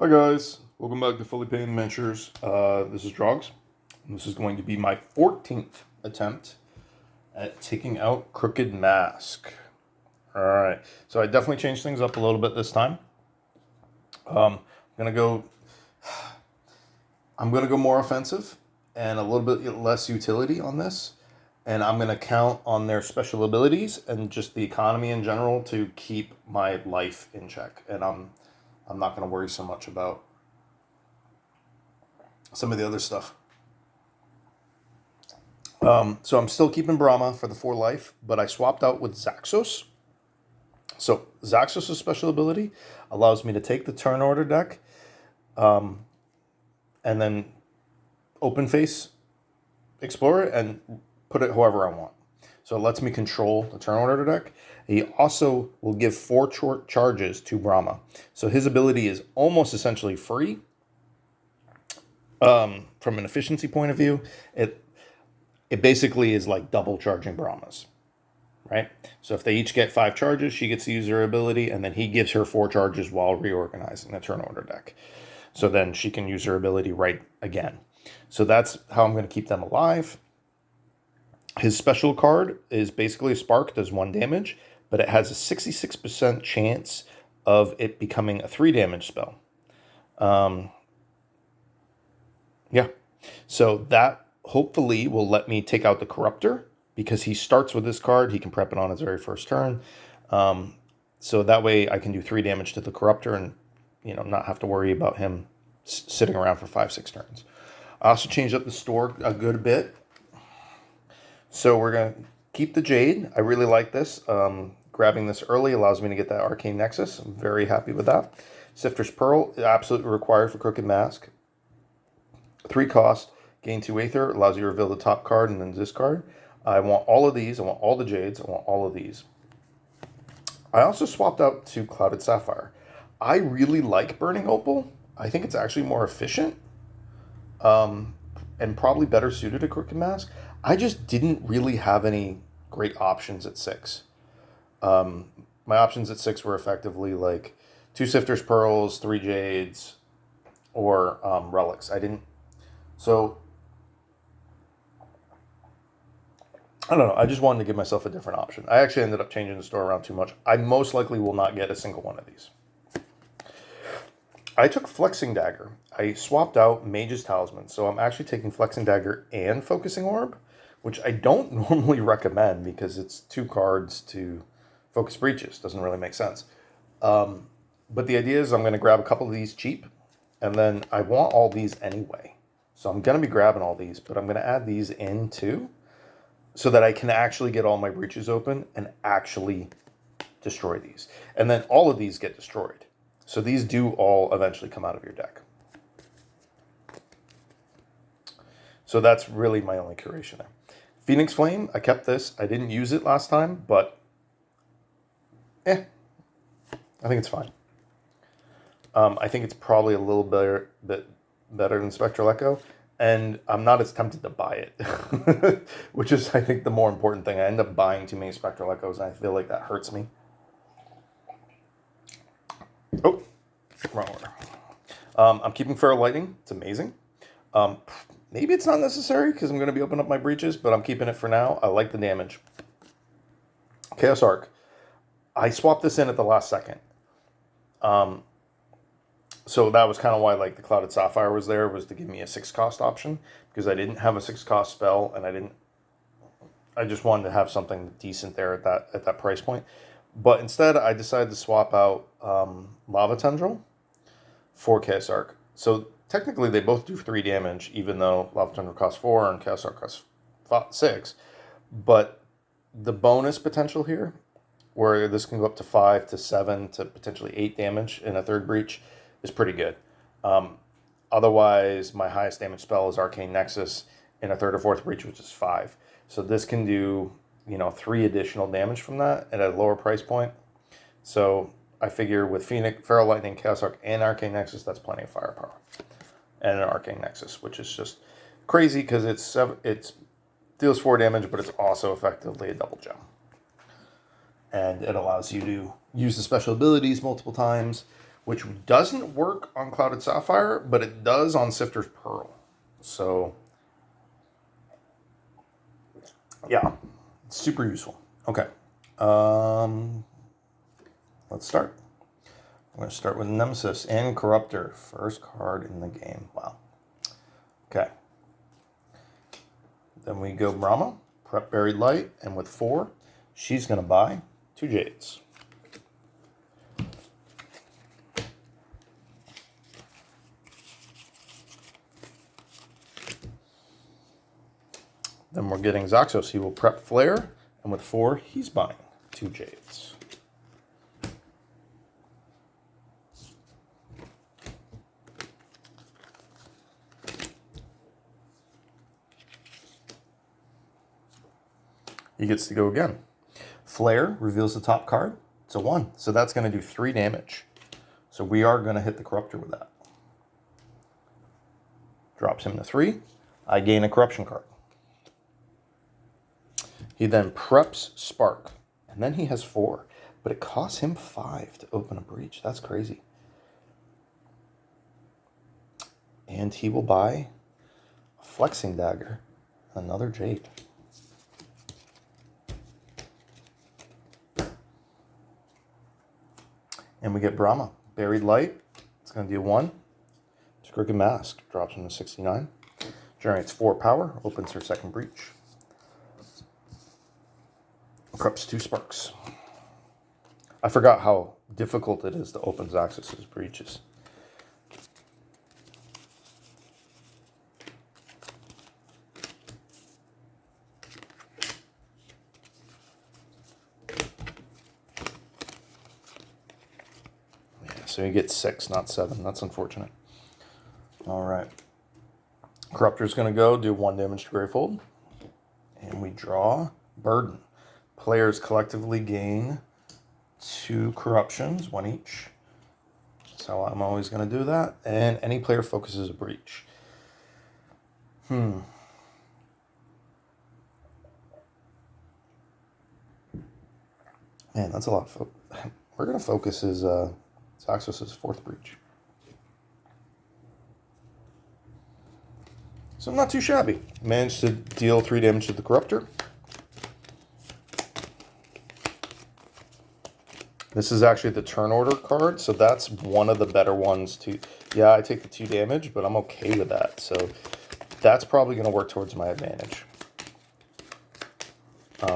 Hi guys, welcome back to Fully Painted Miniatures. This is Drogs. This is going to be my 14th attempt at taking out Crooked Mask. Alright, so I definitely changed things up a little bit this time. I'm gonna go more offensive and a little bit less utility on this. And I'm gonna count on their special abilities and just the economy in general to keep my life in check. And I'm not gonna worry so much about some of the other stuff. So I'm still keeping Brahma for the 4 life, but I swapped out with Zaxos. So Zaxos' special ability allows me to take the turn order deck and then open face explore it and put it however I want. So it lets me control the turn order deck. He also will give 4 charges to Brahma. So his ability is almost essentially free. From an efficiency point of view, it basically is like double charging Brahmas, right? So if they each get 5 charges, she gets to use her ability, and then he gives her 4 charges while reorganizing the turn order deck. So then she can use her ability right again. So that's how I'm going to keep them alive. His special card is basically a spark, does 1 damage, but it has a 66% chance of it becoming a 3 damage spell. Yeah, so that hopefully will let me take out the Corruptor, because he starts with this card. He can prep it on his very first turn. So that way I can do 3 damage to the Corruptor and, not have to worry about him sitting around for 5-6 turns. I also changed up the store a good bit. So we're going to keep the Jade. I really like this. Grabbing this early allows me to get that Arcane Nexus. I'm very happy with that. Sifter's Pearl is absolutely required for Crooked Mask. 3 cost, gain 2 Aether, allows you to reveal the top card and then discard. I want all of these. I want all the Jades. I want all of these. I also swapped out to Clouded Sapphire. I really like Burning Opal. I think it's actually more efficient and probably better suited to Crooked Mask. I just didn't really have any great options at 6. My options at 6 were effectively like 2 Sifter's Pearls, 3 Jades, or Relics. So, I don't know. I just wanted to give myself a different option. I actually ended up changing the store around too much. I most likely will not get a single one of these. I took Flexing Dagger. I swapped out Mage's Talisman. So I'm actually taking Flexing Dagger and Focusing Orb, which I don't normally recommend because it's 2 cards to focus breaches. Doesn't really make sense. But the idea is I'm going to grab a couple of these cheap, and then I want all these anyway. So I'm going to be grabbing all these, but I'm going to add these in too, so that I can actually get all my breaches open and actually destroy these. And then all of these get destroyed. So these do all eventually come out of your deck. So that's really my only curation there. Phoenix Flame, I kept this. I didn't use it last time, but I think it's fine. I think it's probably a little bit better than Spectral Echo, and I'm not as tempted to buy it, which is, I think, the more important thing. I end up buying too many Spectral Echoes, and I feel like that hurts me. Oh, wrong order. I'm keeping Feral Lightning. It's amazing. Maybe it's not necessary because I'm going to be opening up my breaches, but I'm keeping it for now. I like the damage. Chaos Arc. I swapped this in at the last second. So that was kind of why like the Clouded Sapphire was there, was to give me a 6 cost option, because I didn't have a 6 cost spell, and I just wanted to have something decent there at that price point. But instead I decided to swap out Lava Tendril for Chaos Arc. So technically they both do 3 damage, even though Lava Tendril costs 4 and Chaos Arc costs 6. But the bonus potential here, where this can go up to 5 to 7 to potentially 8 damage in a 3rd breach, is pretty good. Otherwise, my highest damage spell is Arcane Nexus in a 3rd or 4th breach, which is 5. So this can do, 3 additional damage from that at a lower price point. So I figure with Phoenix, Feral Lightning, Chaos Arc, and Arcane Nexus, that's plenty of firepower. And an Arcane Nexus, which is just crazy because it deals 4 damage, but it's also effectively a double gem. And it allows you to use the special abilities multiple times, which doesn't work on Clouded Sapphire, but it does on Sifter's Pearl. So, yeah, it's super useful. Okay, let's start. I'm going to start with Nemesis and Corruptor. First card in the game. Wow. Okay. Then we go Brahma, prep Buried Light, and with 4, she's going to buy 2 Jades. Then we're getting Zaxos. He will prep Flare, and with 4, he's buying 2 Jades. He gets to go again. Flare reveals the top card. It's a 1. So that's going to do 3 damage. So we are going to hit the Corruptor with that. Drops him to 3. I gain a Corruption card. He then preps Spark. And then he has 4. But it costs him 5 to open a breach. That's crazy. And he will buy a Flexing Dagger. Another Jade. And we get Brahma. Buried Light. It's going to do 1. It's Crooked Mask. Drops him to 69. Generates 4 power. Opens her second breach. Preps 2 Sparks. I forgot how difficult it is to open Zaxos' breaches. So you get 6, not 7. That's unfortunate. All right. Corruptor's going to go do 1 damage to Greyfold. And we draw Burden. Players collectively gain 2 corruptions, 1 each. So I'm always going to do that. And any player focuses a breach. Man, that's a lot of we're going to focus his Zaxos' 4th breach. So not too shabby. Managed to deal 3 damage to the Corruptor. This is actually the turn order card, so that's one of the better ones to... Yeah, I take the 2 damage, but I'm okay with that. So that's probably going to work towards my advantage.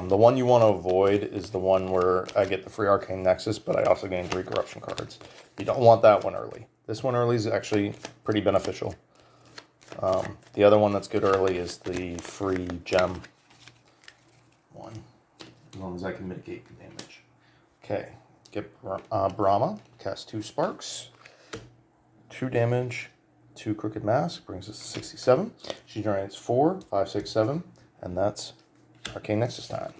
The one you want to avoid is the one where I get the free Arcane Nexus, but I also gain 3 corruption cards. You don't want that one early. This one early is actually pretty beneficial. The other one that's good early is the free gem one, as long as I can mitigate the damage. Okay, get Brahma, cast 2 Sparks, 2 damage, 2 Crooked Mask, brings us to 67. She generates 4, 5, 6, 7, and that's Arcane Nexus time.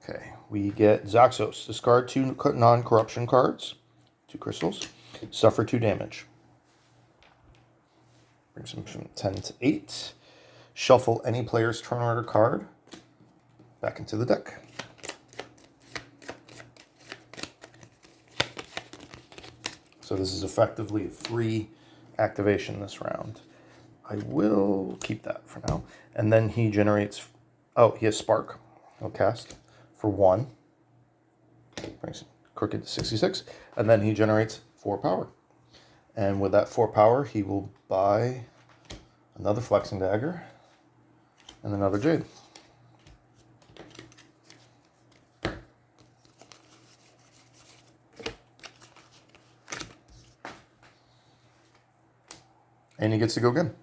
Okay, we get Zaxos. Discard 2 non-corruption cards, 2 crystals, suffer 2 damage. Brings him from 10 to 8. Shuffle any player's turn order card back into the deck. So this is effectively a free activation this round. I will keep that for now. And then he generates... Oh, he has Spark. He'll cast for 1. Brings Crooked to 66. And then he generates 4 power. And with that 4 power, he will buy another Flexing Dagger and another Jade. And he gets to go again.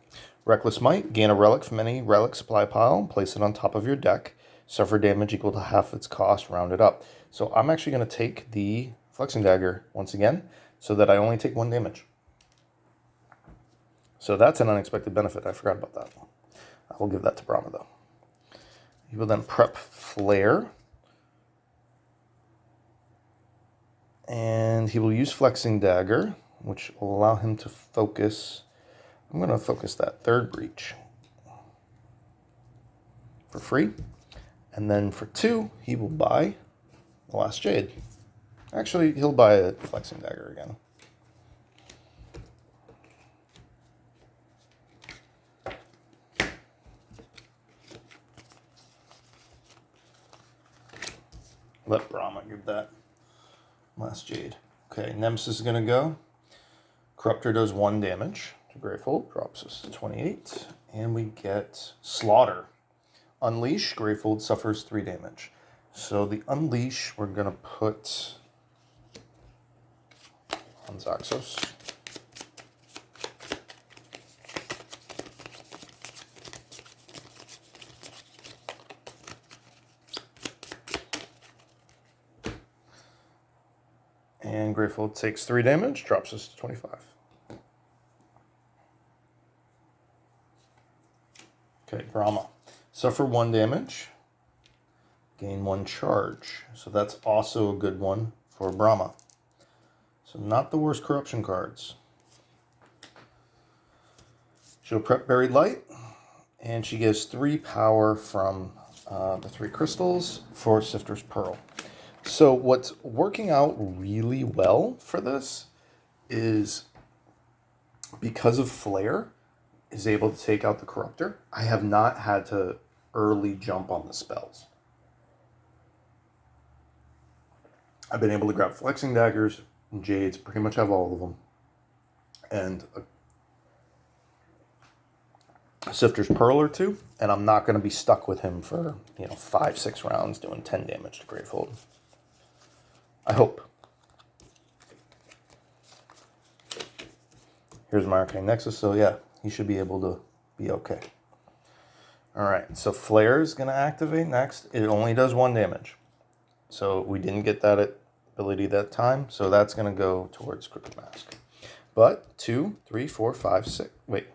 Reckless Might, gain a relic from any relic supply pile, place it on top of your deck, suffer damage equal to half its cost, rounded up. So I'm actually going to take the Flexing Dagger once again, so that I only take 1 damage. So that's an unexpected benefit. I forgot about that. I will give that to Brahma, though. He will then prep Flare. And he will use Flexing Dagger, which will allow him to focus... I'm going to focus that 3rd breach. for free. And then for 2, he will buy the last Jade. Actually, he'll buy a Flexing Dagger again. Let Brahma give that last Jade. Okay, Nemesis is going to go. Corruptor does 1 damage to Greyfold, drops us to 28. And we get Slaughter. Unleash, Greyfold suffers 3 damage. So the Unleash we're going to put on Zaxos. And Greyfold takes 3 damage, drops us to 25. Okay, Brahma. Suffer 1 damage, gain 1 charge. So that's also a good one for Brahma. So not the worst corruption cards. She'll prep Buried Light, and she gives 3 power from the 3 crystals for Sifter's Pearl. So what's working out really well for this is because of Flare is able to take out the Corruptor, I have not had to early jump on the spells. I've been able to grab Flexing Daggers and Jades, pretty much have all of them. And a Sifter's Pearl or 2, and I'm not going to be stuck with him for 5-6 rounds doing 10 damage to Greyfold. I hope. Here's my Arcane Nexus, so yeah, he should be able to be okay. Alright, so Flare is going to activate next. It only does 1 damage. So we didn't get that ability that time, so that's going to go towards Crooked Mask. But 2, 3, 4, 5, 6. Wait,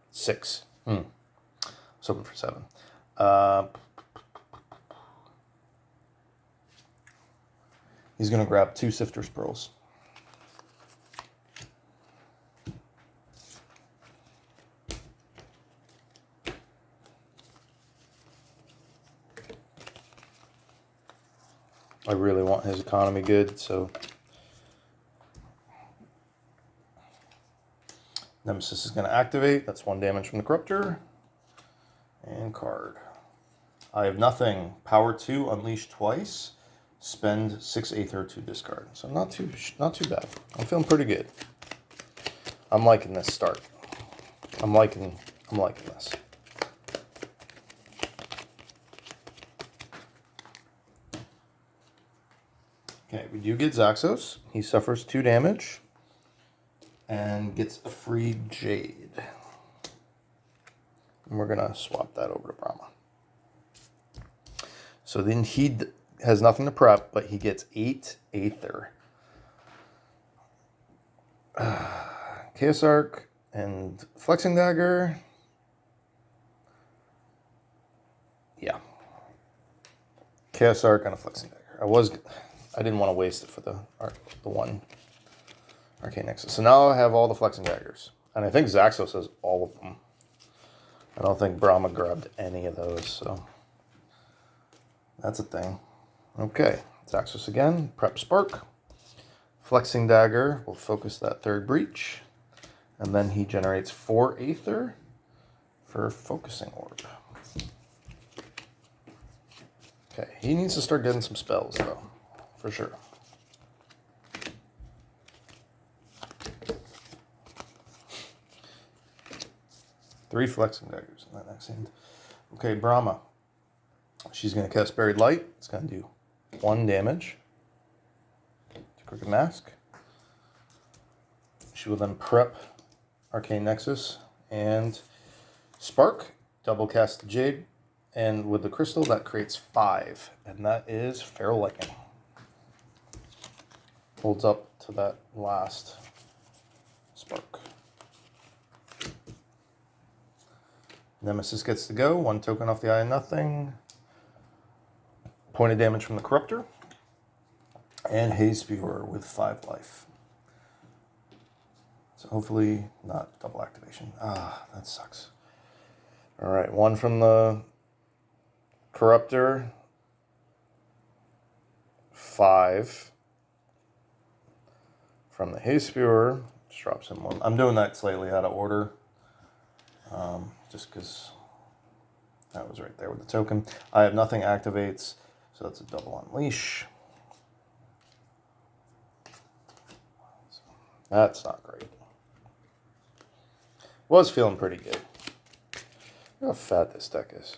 6. I was hoping for 7. He's going to grab 2 Sifter's Pearls. I really want his economy good, so Nemesis is going to activate. That's 1 damage from the Corruptor. And card. I have nothing. Power 2, unleash twice. Spend 6 Aether to discard. So not too bad. I'm feeling pretty good. I'm liking this start. I'm liking this. Okay, we do get Zaxos. He suffers 2 damage and gets a free Jade. And we're gonna swap that over to Brahma. So then he has nothing to prep, but he gets 8 Aether. Chaos Arc and Flexing Dagger. Yeah. Chaos Arc and a Flexing Dagger. I didn't want to waste it for the one Arcane Nexus. So now I have all the Flexing Daggers. And I think Zaxos has all of them. I don't think Brahma grabbed any of those, so that's a thing. Okay, Zaxos again, prep Spark. Flexing Dagger will focus that 3rd breach. And then he generates 4 Aether for Focusing Orb. Okay, he needs to start getting some spells, though, for sure. Three Flexing Daggers in that next hand. Okay, Brahma. She's going to cast Buried Light. It's going to do 1 damage to Crooked Mask. She will then prep Arcane Nexus and Spark. Double cast the Jade. And with the Crystal, that creates 5. And that is Feral Lightning. Holds up to that last Spark. Nemesis gets to go. 1 token off the Eye of Nothing. Point of damage from the Corruptor. And Haze Spewer with 5 life. So hopefully not double activation. Ah, that sucks. Alright, 1 from the Corruptor, 5 from the Haze Spewer. Just drops him one. I'm doing that slightly out of order, just because that was right there with the token. I have nothing activates, so that's a double unleash. That's not great. Was feeling pretty good. Look how fat this deck is.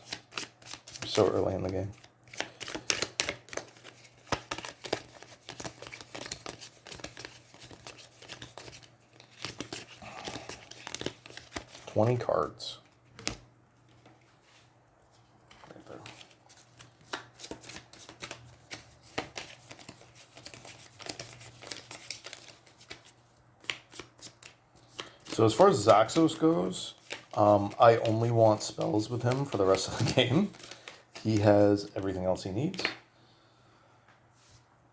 So early in the game. $20 cards. Right there. So as far as Zaxos goes, I only want spells with him for the rest of the game. He has everything else he needs.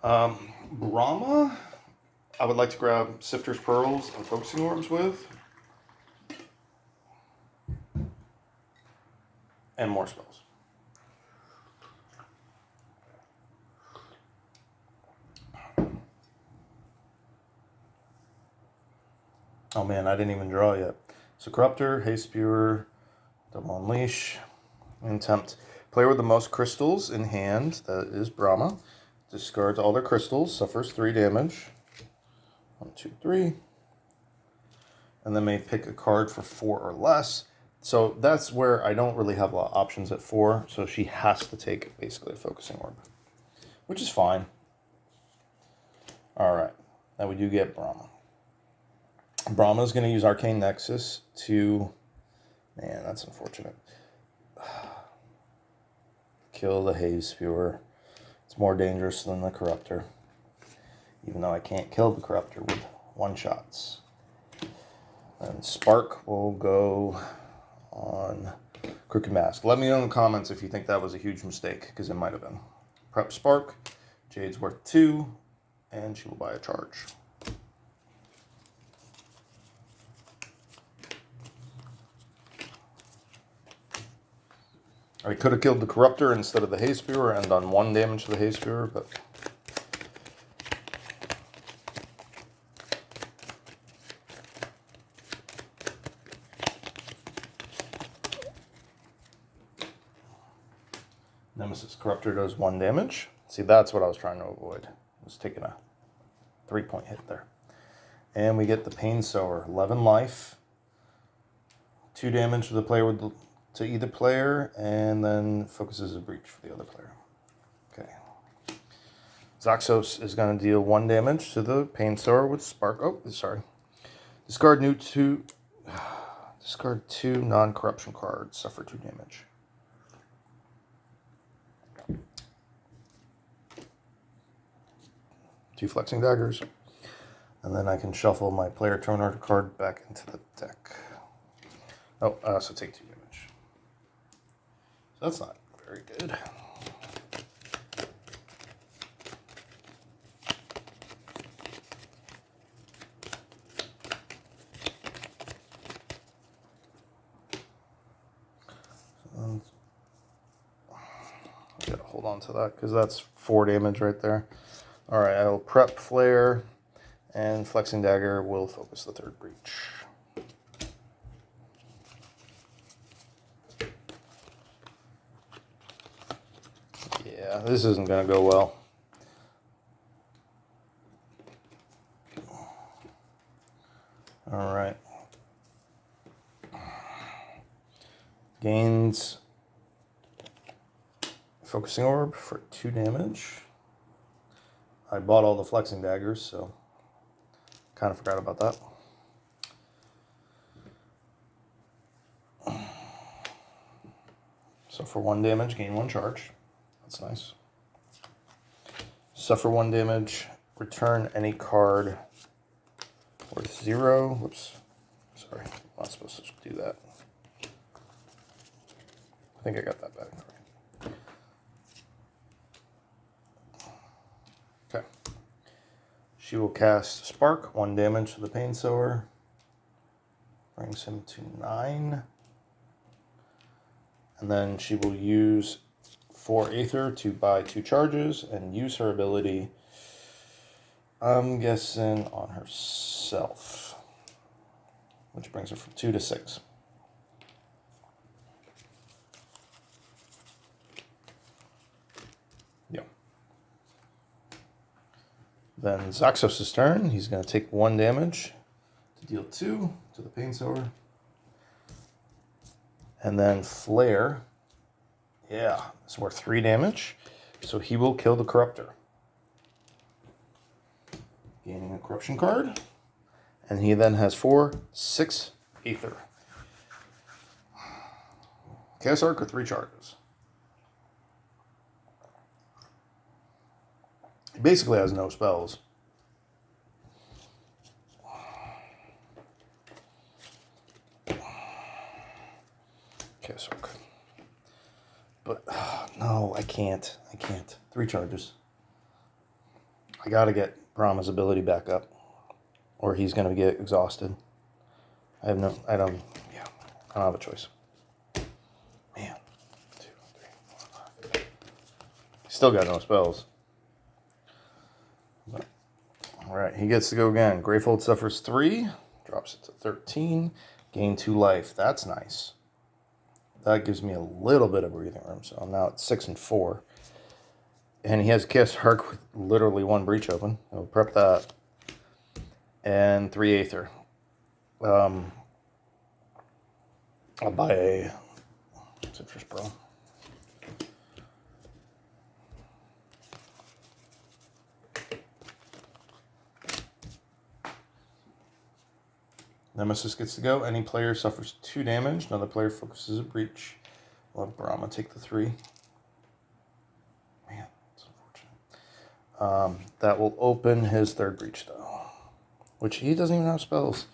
Brahma, I would like to grab Sifter's Pearls and Focusing Orbs with. And more spells. Oh man, I didn't even draw yet. So Corruptor, Haze Spewer, Double Unleash, and Tempt. Player with the most crystals in hand, that is Brahma, discards all their crystals, suffers 3 damage. 1, 2, 3. And then may pick a card for 4 or less. So that's where I don't really have a lot of options at 4, so she has to take basically a Focusing Orb, which is fine. Alright, now we do get Brahma. Brahma's going to use Arcane Nexus to... Man, that's unfortunate. Kill the Haze Spewer. It's more dangerous than the Corruptor. Even though I can't kill the Corruptor with one-shots. And Spark will go on Crooked Mask. Let me know in the comments if you think that was a huge mistake, because it might have been. Prep Spark. Jade's worth 2, and she will buy a charge. I could have killed the Corruptor instead of the Haze Spewer and done 1 damage to the Haze Spewer, but... Nemesis Corruptor does 1 damage. See, that's what I was trying to avoid. I was taking a 3-point hit there. And we get the Pain Sower, 11 life. 2 damage to the player with... to either player, and then focuses a breach for the other player. Okay. Zaxos is going to deal 1 damage to the Pain Sower with Spark. Oh, sorry. Discard discard 2 non-corruption cards. Suffer 2 damage. Two Flexing Daggers. And then I can shuffle my player toner card back into the deck. Oh, I also take 2 damage. That's not very good. I gotta hold on to that because that's 4 damage right there. All right, I will prep Flare, and Flexing Dagger will focus the 3rd breach. Yeah, this isn't going to go well. All right. Gains Focusing Orb for 2 damage. I bought all the Flexing Daggers, so kind of forgot about that. So for 1 damage, gain 1 charge. That's nice. Suffer 1 damage. Return any card worth 0. Whoops. Sorry. I'm not supposed to do that. I think I got that back. Okay. She will cast Spark. 1 damage to the Pain Sower. Brings him to 9. And then she will use 4 Aether to buy 2 charges and use her ability, I'm guessing, on herself, which brings her from 2 to 6. Yeah. Then Zaxos' turn. He's going to take 1 damage to deal 2 to the Pain Sower. And then Flare. Yeah, it's worth 3 damage. So he will kill the Corruptor. Gaining a Corruption card. And he then has 6 Aether. Chaos Arc with 3 charges. He basically has no spells. Chaos Arc. But, no, I can't. 3 charges. I gotta get Brahma's ability back up, or he's gonna get exhausted. I don't have a choice. Man. 2, 3, 4, 5. Still got no spells. But, all right, he gets to go again. Greyfold suffers 3, drops it to 13, gain 2 life. That's nice. That gives me a little bit of breathing room, so I'm now at 6 and 4. And he has Chaos Arc with literally 1 breach open. I'll prep that. And 3 Aether. I'll buy a Citrus Pearl. Nemesis gets to go. Any player suffers 2 damage. Another player focuses a breach. We'll have Brahma take the 3. Man, it's unfortunate. That will open his 3rd breach, though. Which he doesn't even have spells.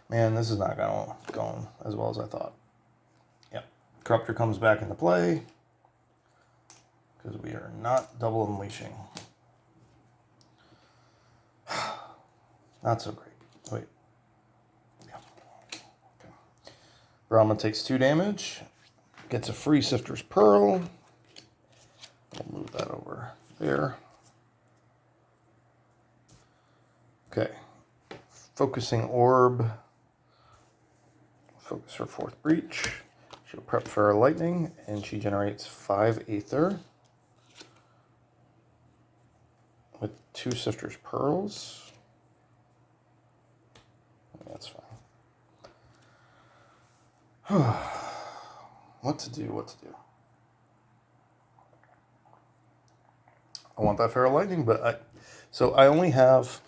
Man, this is not going as well as I thought. Yep. Corruptor comes back into play. Because we are not double unleashing. Not so great. Wait. Brahma takes 2 damage, gets a free Sifter's Pearl. We'll move that over there. Okay. Focusing Orb. Focus her 4th breach. She'll prep for a lightning, and she generates 5 Aether with 2 Sifter's Pearls. That's fine. What to do? I want that Feral Lightning, but I only have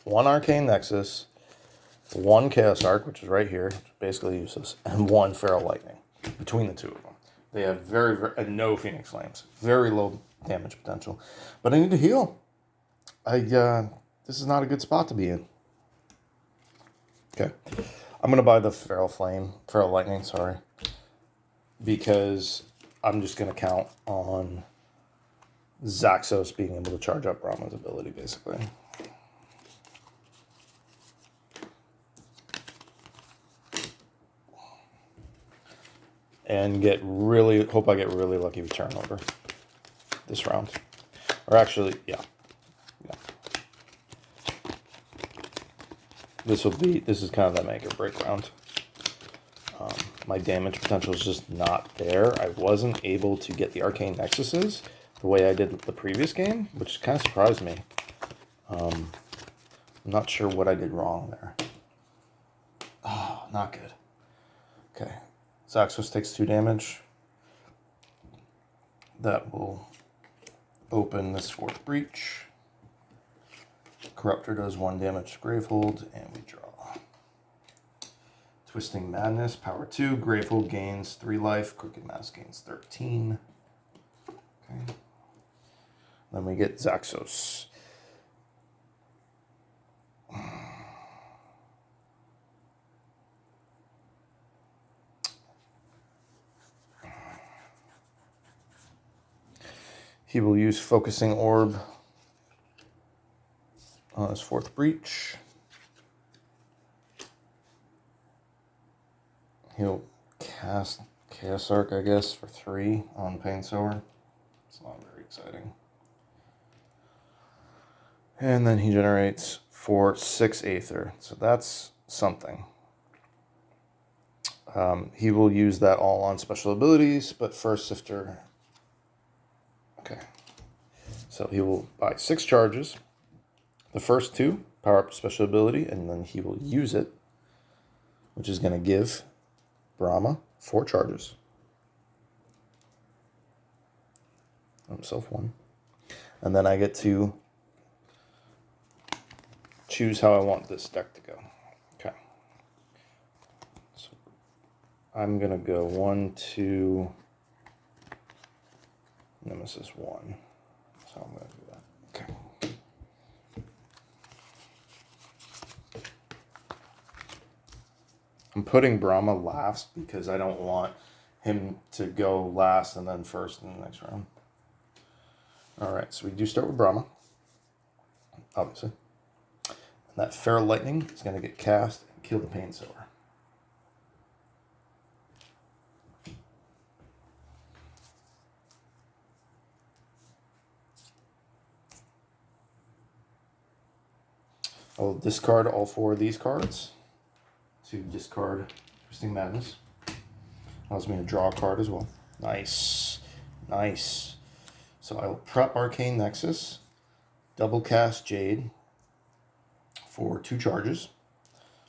1 Arcane Nexus, 1 Chaos Arc, which is right here, basically useless, and 1 Feral Lightning between the 2 of them. They have and no Phoenix Flames, very low damage potential, but I need to heal. This is not a good spot to be in. Okay. I'm going to buy the Feral Lightning, because I'm just going to count on Zaxos being able to charge up Brahma's ability, basically. And hope I get really lucky with turnover this round. Or actually, yeah. This is kind of that make or break round. My damage potential is just not there. I wasn't able to get the Arcane Nexuses the way I did the previous game, which kind of surprised me. I'm not sure what I did wrong there. Oh, not good. Okay. Zaxos takes 2 damage. That will open this 4th breach. Corruptor does 1 damage to Gravehold, and we draw. Twisting Madness, power 2. Gravehold gains 3 life. Crooked Mask gains 13. Okay. Then we get Zaxos. He will use Focusing Orb on his 4th breach. He'll cast Chaos Arc, I guess, for 3 on Pain Sower. It's not very exciting. And then he generates for 6 Aether. So that's something. He will use that all on special abilities, but first Sifter. Okay. So he will buy 6 charges. The first 2 power up special ability, and then he will use it, which is going to give Brahma 4 charges. Himself 1. And then I get to choose how I want this deck to go. Okay. So I'm going to go 1, 2, Nemesis 1. So I'm going to do that. Okay. I'm putting Brahma last because I don't want him to go last and then first in the next round. Alright, so we do start with Brahma, obviously. And that Feral Lightning is going to get cast and kill the Pain Sower. I'll discard all 4 of these cards to discard Twisting Madness. Allows me to draw a card as well. Nice. Nice. So I will prep Arcane Nexus, double cast Jade for 2 charges.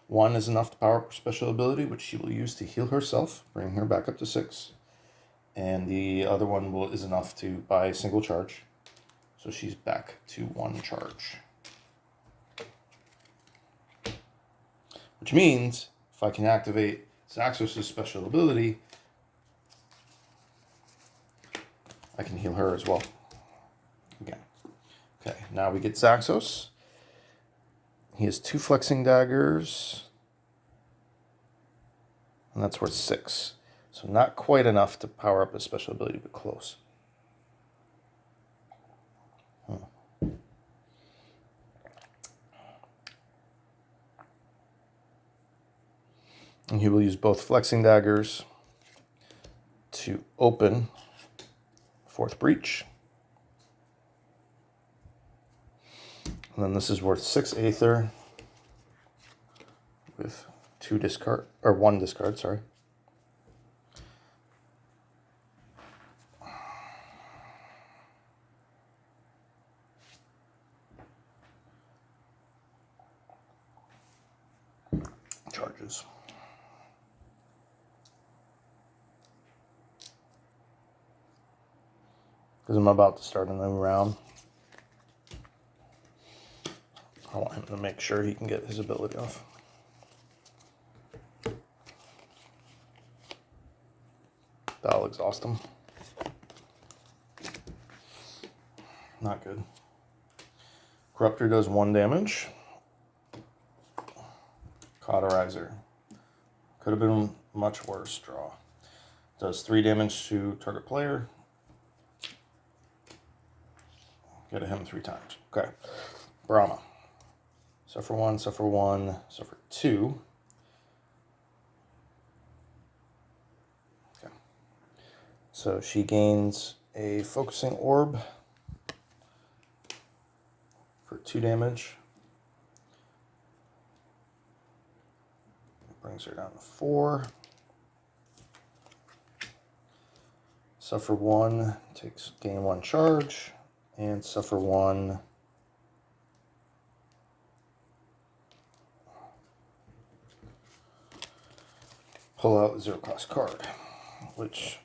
1 is enough to power up her special ability, which she will use to heal herself, bring her back up to 6. And the other one is enough to buy a single charge. So she's back to 1 charge. Which means, if I can activate Zaxos' special ability, I can heal her as well. Again. Okay, now we get Zaxos. He has 2 Flexing Daggers. And that's worth 6. So not quite enough to power up his special ability, but close. And he will use both Flexing Daggers to open 4th Breach. And then this is worth 6 Aether with 2 discard, or 1 discard, sorry. Charges. Because I'm about to start a new round. I want him to make sure he can get his ability off. That'll exhaust him. Not good. Corruptor does 1 damage. Cauterizer. Could have been much worse. Draw. Does 3 damage to target player. Get a him 3 times. Okay. Brahma. Suffer 1, suffer 1, suffer 2. Okay. So she gains a focusing orb for 2 damage. Brings her down to 4. Suffer 1, gain 1 charge, and suffer 1. Pull out a 0-cost card, which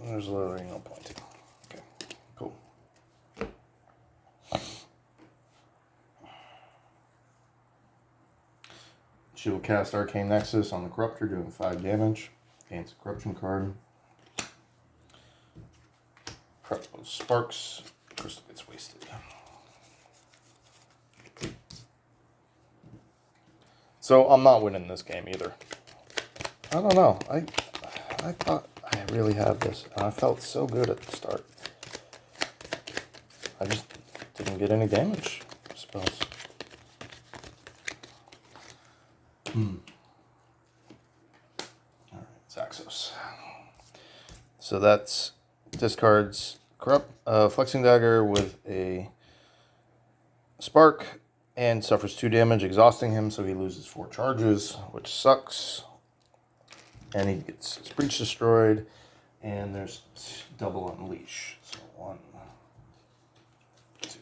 there's literally no point to. Okay, cool. She will cast Arcane Nexus on the Corruptor, doing 5 damage. Gains a Corruption card. Prep those sparks. Crystal gets wasted. So I'm not winning this game either. I don't know. I thought I really had this, and I felt so good at the start. I just didn't get any damage, I suppose. Alright, Zaxos. So that's discards corrupt flexing dagger with a spark and suffers 2 damage, exhausting him, so he loses 4 charges, which sucks. And he gets his breach destroyed, and there's double unleash. So 1, 2.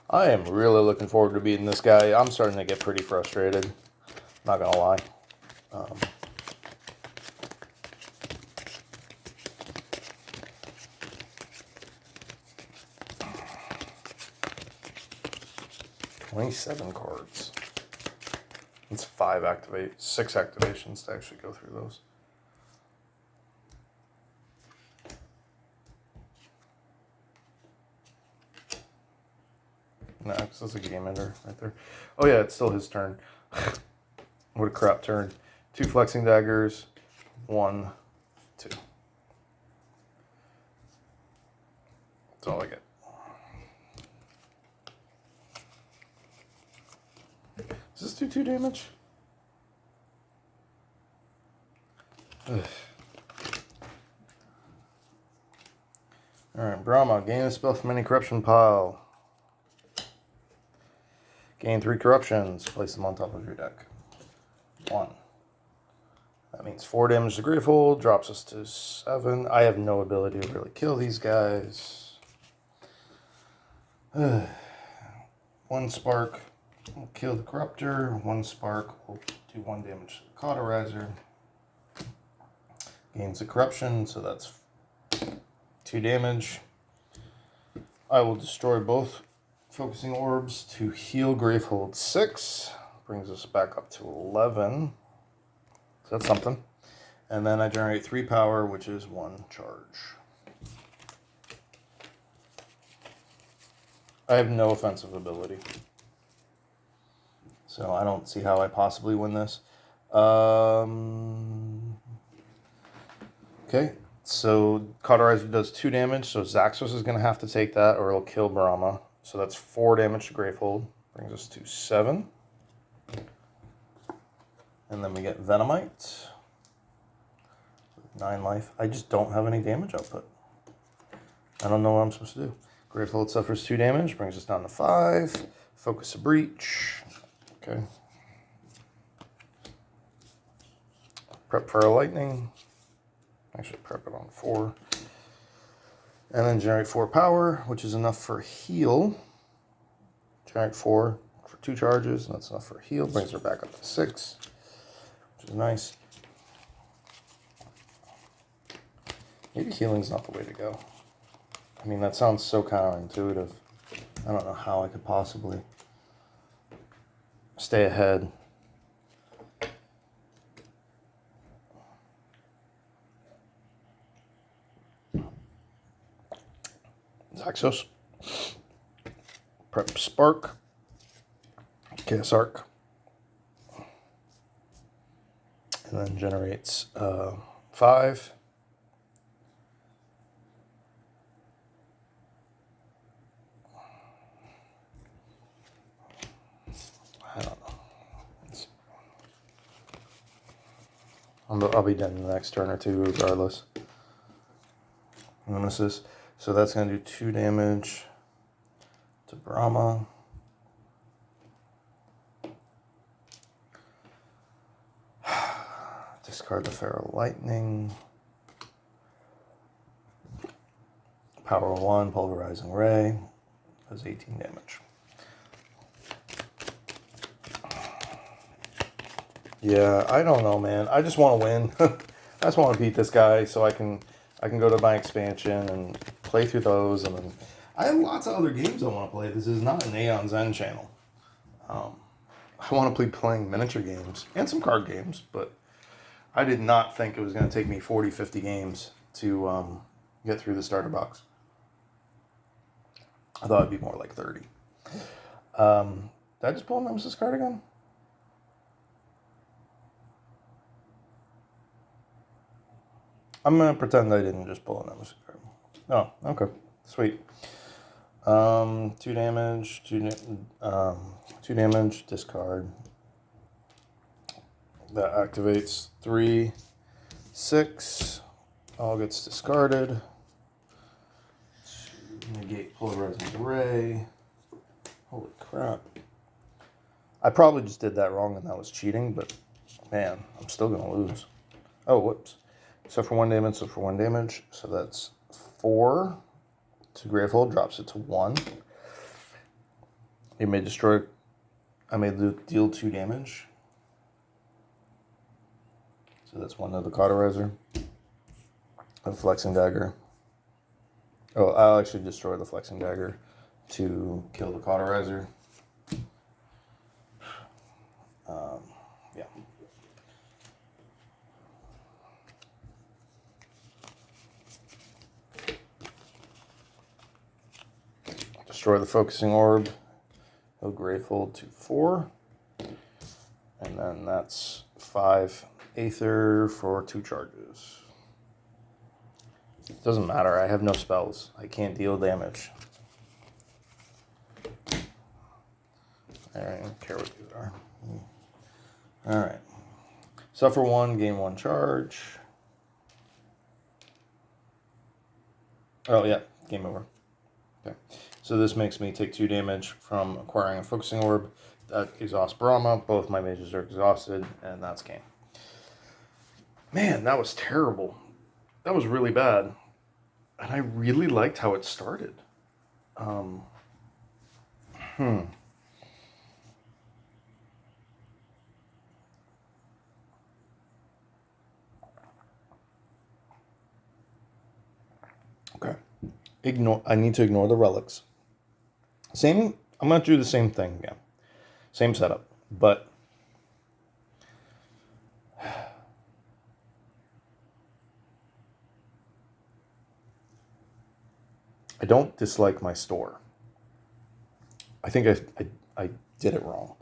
I am really looking forward to beating this guy. I'm starting to get pretty frustrated. Not gonna lie. 27 cards. It's 6 activations to actually go through those. No, because that's a game ender right there. Oh yeah, it's still his turn. What a crap turn. 2 flexing daggers. 1, 2. That's all I get. Does this do 2 damage? Ugh. Alright, Brahma. Gain a spell from any corruption pile. Gain 3 corruptions. Place them on top of your deck. 1. That means 4 damage to Gravehold. Drops us to 7. I have no ability to really kill these guys. 1 spark will kill the Corruptor. 1 spark will do 1 damage to the Cauterizer. Gains a corruption, so that's 2 damage. I will destroy both focusing orbs to heal Gravehold 6. Brings us back up to 11. So that's something. And then I generate 3 power, which is 1 charge. I have no offensive ability. So I don't see how I possibly win this. Okay, so Cauterizer does 2 damage, so Zaxos is going to have to take that or it'll kill Brahma. So that's 4 damage to Gravehold. Brings us to 7. And then we get Venomite. 9 life. I just don't have any damage output. I don't know what I'm supposed to do. Gravehold suffers 2 damage, brings us down to 5. Focus a breach. Okay. Prep for a lightning. Actually, prep it on 4. And then generate 4 power, which is enough for heal. Generate 4 for 2 charges, and that's enough for heal. Brings her back up to 6, which is nice. Maybe healing's not the way to go. I mean, that sounds so counterintuitive. I don't know how I could possibly stay ahead. Zaxos. Prep Spark. Chaos Arc. And then generates 5. I don't know. I'll be dead in the next turn or 2 regardless. Nemesis. So that's going to do 2 damage to Brahma. Discard the Feral Lightning. Power 1, Pulverizing Ray. Does 18 damage. Yeah, I don't know, man. I just want to win. I just want to beat this guy so I can go to my expansion and play through those. And then I have lots of other games I want to play. This is not an Aeons End channel. I want to be playing miniature games and some card games, but I did not think it was going to take me 40, 50 games to get through the starter box. I thought it'd be more like 30. Did I just pull a Nemesis card again? I'm going to pretend I didn't just pull a nemesis card. Oh, okay. Sweet. 2 damage, 2 damage, discard. That activates 3, 6. All gets discarded. Negate polarizing array. Holy crap. I probably just did that wrong and that was cheating, but man, I'm still going to lose. Oh, whoops. So for 1 damage, so for 1 damage. So that's 4 to Gravehold, drops it to 1. You may destroy. I may deal 2 damage. So that's 1 to the Cauterizer. A Flexing Dagger. Oh, I'll actually destroy the Flexing Dagger to kill the Cauterizer. Yeah. Destroy the Focusing Orb. He'll Gravehold to 4. And then that's 5 Aether for 2 charges. It doesn't matter. I have no spells. I can't deal damage. I don't care what these are. Alright. Suffer 1, gain 1 charge. Oh, yeah. Game over. Okay. So this makes me take 2 damage from acquiring a Focusing Orb. That exhausts Brahma. Both my mages are exhausted, and that's game. Man, that was terrible. That was really bad. And I really liked how it started. Okay. I need to ignore the relics. I'm going to do the same thing again. Same setup. But I don't dislike my store. I think I did it wrong.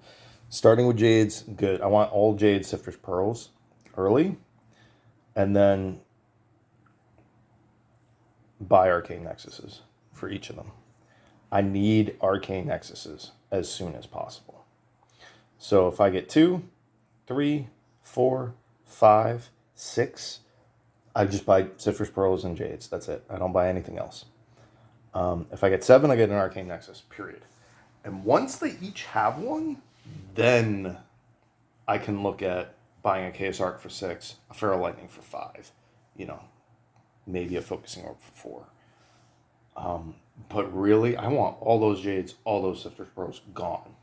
Starting with Jades, good. I want all Jade Sifter's Pearls early. And then buy Arcane Nexuses for each of them. I need Arcane Nexuses as soon as possible. So if I get 2, 3, 4, 5, 6, I just buy Sifter's Pearls and Jades. That's it. I don't buy anything else. If I get 7, I get an Arcane Nexus, period. And once they each have one, then I can look at buying a Chaos Arc for 6, a Feral Lightning for 5, maybe a Focusing Orb for 4. But really, I want all those Jades, all those Sifter's Pearls gone.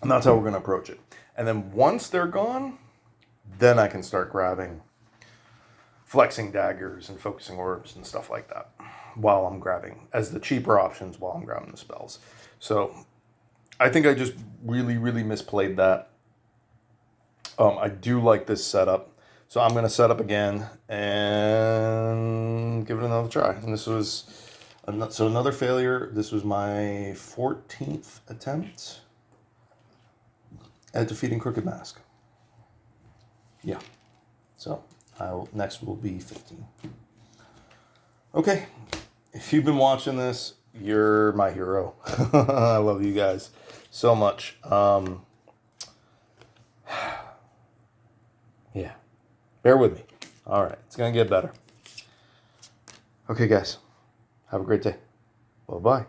And that's how we're going to approach it. And then once they're gone, then I can start grabbing Flexing Daggers and Focusing Orbs and stuff like that while I'm grabbing, as the cheaper options while I'm grabbing the spells. So I think I just really, really misplayed that. I do like this setup. So I'm going to set up again and give it another try. And this was, so another failure. This was my 14th attempt at defeating Crooked Mask. Yeah. So next will be 15. Okay. If you've been watching this, you're my hero. I love you guys so much. Yeah. Bear with me. All right. It's going to get better. Okay, guys. Have a great day. Bye-bye.